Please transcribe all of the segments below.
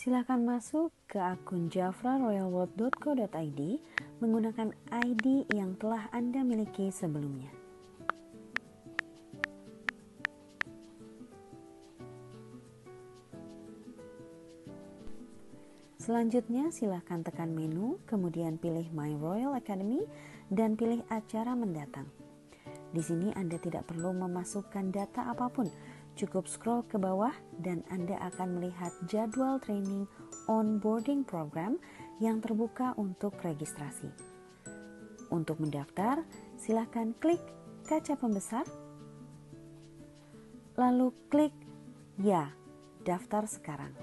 Silakan masuk ke akun jafraroyalworld.co.id menggunakan ID yang telah Anda miliki sebelumnya. Selanjutnya silakan tekan menu, kemudian pilih My Royal Academy dan pilih acara mendatang. Di sini Anda tidak perlu memasukkan data apapun, cukup scroll ke bawah dan Anda akan melihat jadwal training onboarding program yang terbuka untuk registrasi. Untuk mendaftar, silakan klik kaca pembesar, lalu klik Ya, daftar sekarang.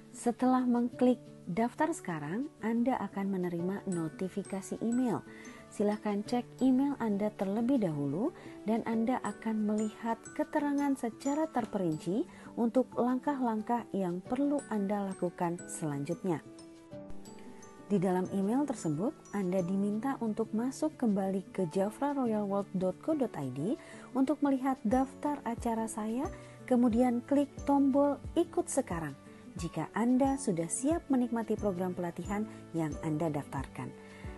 Setelah mengklik daftar sekarang, Anda akan menerima notifikasi email. Silakan cek email Anda terlebih dahulu dan Anda akan melihat keterangan secara terperinci untuk langkah-langkah yang perlu Anda lakukan selanjutnya. Di dalam email tersebut, Anda diminta untuk masuk kembali ke jafraroyalworld.co.id untuk melihat daftar acara saya, kemudian klik tombol ikut sekarang jika Anda sudah siap menikmati program pelatihan yang Anda daftarkan.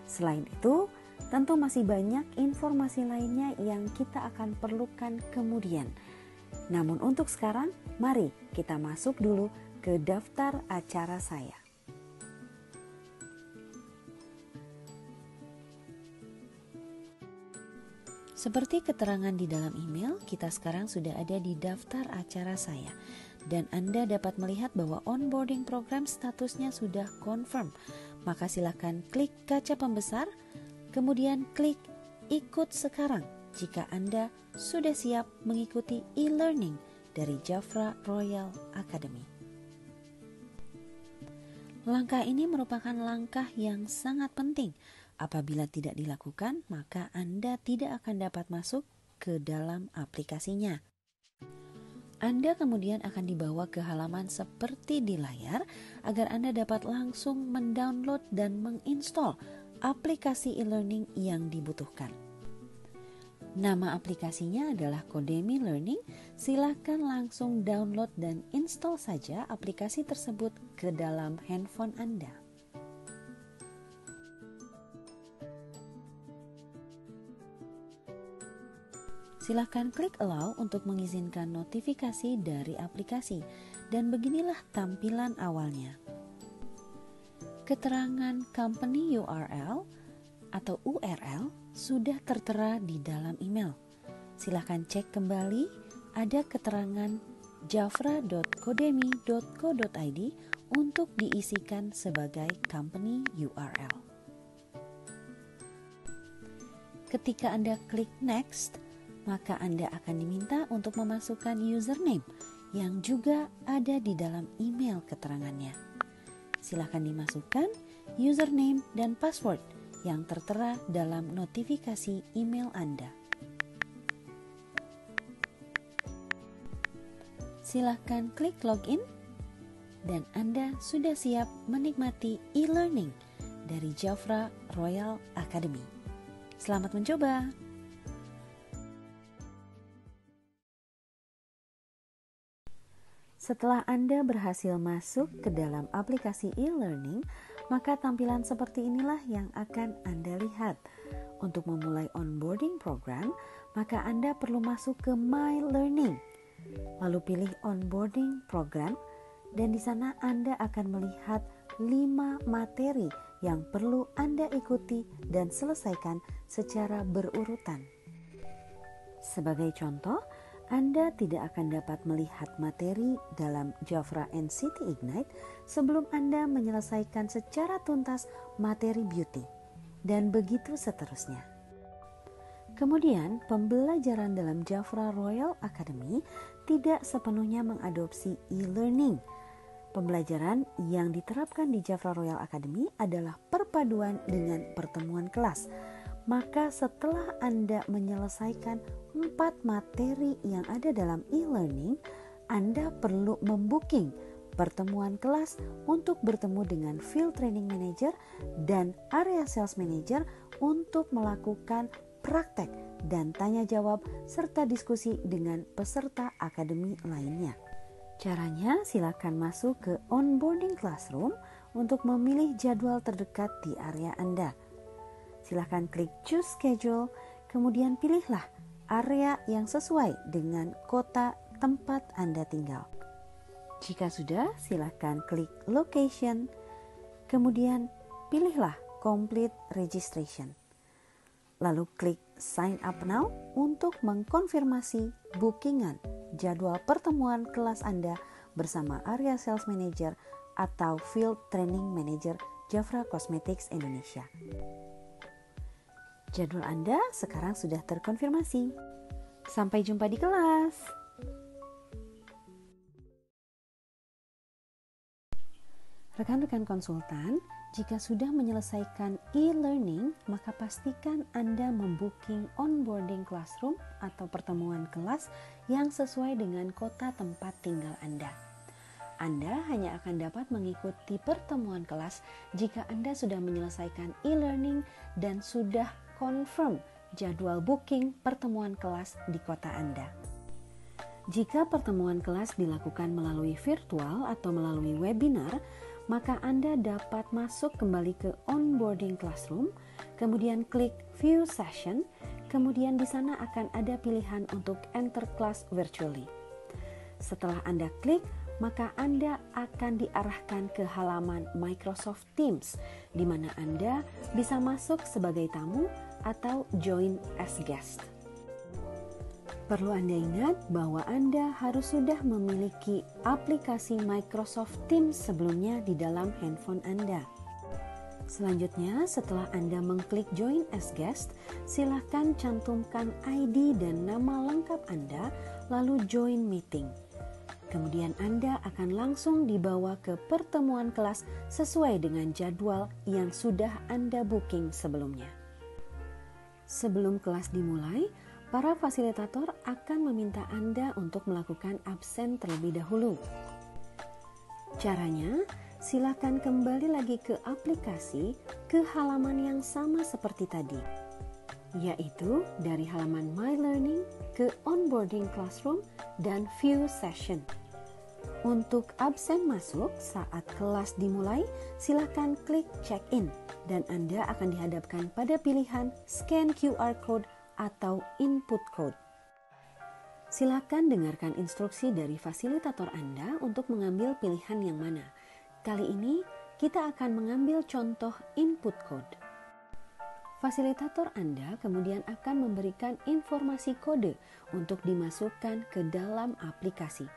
Selain itu, tentu masih banyak informasi lainnya yang kita akan perlukan kemudian. Namun untuk sekarang, mari kita masuk dulu ke daftar acara saya. Seperti keterangan di dalam email, kita sekarang sudah ada di daftar acara saya. Dan Anda dapat melihat bahwa onboarding program statusnya sudah confirm. Maka silakan klik kaca pembesar, kemudian klik ikut sekarang jika Anda sudah siap mengikuti e-learning dari Jafra Royal Academy. Langkah ini merupakan langkah yang sangat penting. Apabila tidak dilakukan, maka Anda tidak akan dapat masuk ke dalam aplikasinya. Anda kemudian akan dibawa ke halaman seperti di layar agar Anda dapat langsung mendownload dan menginstall aplikasi e-learning yang dibutuhkan. Nama aplikasinya adalah Codemy Learning. Silakan langsung download dan install saja aplikasi tersebut ke dalam handphone Anda. Silakan klik allow untuk mengizinkan notifikasi dari aplikasi dan beginilah tampilan awalnya. Keterangan company URL atau URL sudah tertera di dalam email. Silakan cek kembali, ada keterangan jafra.codemy.co.id untuk diisikan sebagai company URL. Ketika Anda klik next, maka Anda akan diminta untuk memasukkan username yang juga ada di dalam email keterangannya. Silakan dimasukkan username dan password yang tertera dalam notifikasi email Anda. Silakan klik login dan Anda sudah siap menikmati e-learning dari Jafra Royal Academy. Selamat mencoba! Setelah Anda berhasil masuk ke dalam aplikasi e-learning, maka tampilan seperti inilah yang akan Anda lihat. Untuk memulai onboarding program, maka Anda perlu masuk ke My Learning. Lalu pilih onboarding program dan di sana Anda akan melihat 5 materi yang perlu Anda ikuti dan selesaikan secara berurutan. Sebagai contoh, Anda tidak akan dapat melihat materi dalam Jafra NCT Ignite sebelum Anda menyelesaikan secara tuntas materi beauty, dan begitu seterusnya. Kemudian, pembelajaran dalam Jafra Royal Academy tidak sepenuhnya mengadopsi e-learning. Pembelajaran yang diterapkan di Jafra Royal Academy adalah perpaduan dengan pertemuan kelas. Maka setelah Anda menyelesaikan 4 materi yang ada dalam e-learning, Anda perlu membooking pertemuan kelas untuk bertemu dengan Field Training Manager dan Area Sales Manager untuk melakukan praktek dan tanya jawab serta diskusi dengan peserta akademi lainnya. Caranya, silakan masuk ke onboarding classroom untuk memilih jadwal terdekat di area Anda. Silakan klik choose schedule, kemudian pilihlah area yang sesuai dengan kota tempat Anda tinggal. Jika sudah, silakan klik location, kemudian pilihlah complete registration. Lalu klik sign up now untuk mengkonfirmasi bookingan jadwal pertemuan kelas Anda bersama Area Sales Manager atau Field Training Manager Jafra Cosmetics Indonesia. Jadwal Anda sekarang sudah terkonfirmasi. Sampai jumpa di kelas. Rekan-rekan konsultan, jika sudah menyelesaikan e-learning, maka pastikan Anda membooking onboarding classroom atau pertemuan kelas yang sesuai dengan kota tempat tinggal Anda. Anda hanya akan dapat mengikuti pertemuan kelas jika Anda sudah menyelesaikan e-learning dan sudah confirm jadwal booking pertemuan kelas di kota Anda. Jika pertemuan kelas dilakukan melalui virtual atau melalui webinar, maka Anda dapat masuk kembali ke onboarding classroom, kemudian klik view session, kemudian di sana akan ada pilihan untuk enter class virtually. Setelah Anda klik, maka Anda akan diarahkan ke halaman Microsoft Teams, di mana Anda bisa masuk sebagai tamu atau join as guest. Perlu Anda ingat bahwa Anda harus sudah memiliki aplikasi Microsoft Teams sebelumnya di dalam handphone Anda. Selanjutnya, setelah Anda mengklik join as guest, silakan cantumkan ID dan nama lengkap Anda, lalu join meeting. Kemudian Anda akan langsung dibawa ke pertemuan kelas sesuai dengan jadwal yang sudah Anda booking sebelumnya. Sebelum kelas dimulai, para fasilitator akan meminta Anda untuk melakukan absen terlebih dahulu. Caranya, silakan kembali lagi ke aplikasi ke halaman yang sama seperti tadi, yaitu dari halaman My Learning ke Onboarding Classroom dan View Session. Untuk absen masuk saat kelas dimulai, silakan klik check-in dan Anda akan dihadapkan pada pilihan scan QR code atau input code. Silakan dengarkan instruksi dari fasilitator Anda untuk mengambil pilihan yang mana. Kali ini kita akan mengambil contoh input code. Fasilitator Anda kemudian akan memberikan informasi kode untuk dimasukkan ke dalam aplikasi.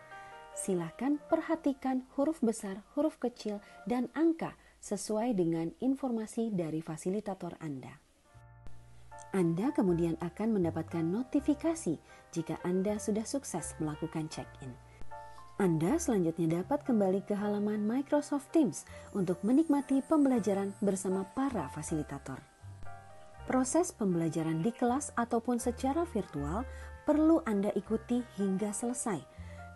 Silakan perhatikan huruf besar, huruf kecil, dan angka sesuai dengan informasi dari fasilitator Anda. Anda kemudian akan mendapatkan notifikasi jika Anda sudah sukses melakukan check-in. Anda selanjutnya dapat kembali ke halaman Microsoft Teams untuk menikmati pembelajaran bersama para fasilitator. Proses pembelajaran di kelas ataupun secara virtual perlu Anda ikuti hingga selesai,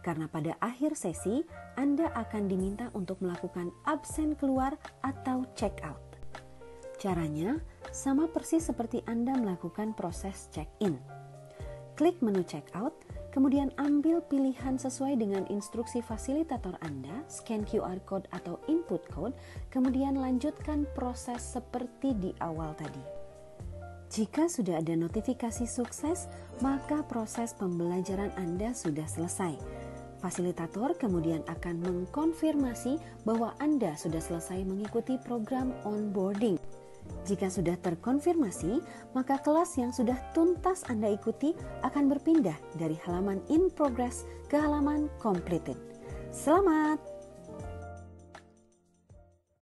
karena pada akhir sesi Anda akan diminta untuk melakukan absen keluar atau check out. Caranya sama persis seperti Anda melakukan proses check-in. Klik menu check out, kemudian ambil pilihan sesuai dengan instruksi fasilitator Anda, scan QR code atau input code, kemudian lanjutkan proses seperti di awal tadi. Jika sudah ada notifikasi sukses, maka proses pembelajaran Anda sudah selesai. Fasilitator kemudian akan mengkonfirmasi bahwa Anda sudah selesai mengikuti program onboarding. Jika sudah terkonfirmasi, maka kelas yang sudah tuntas Anda ikuti akan berpindah dari halaman in progress ke halaman completed. Selamat!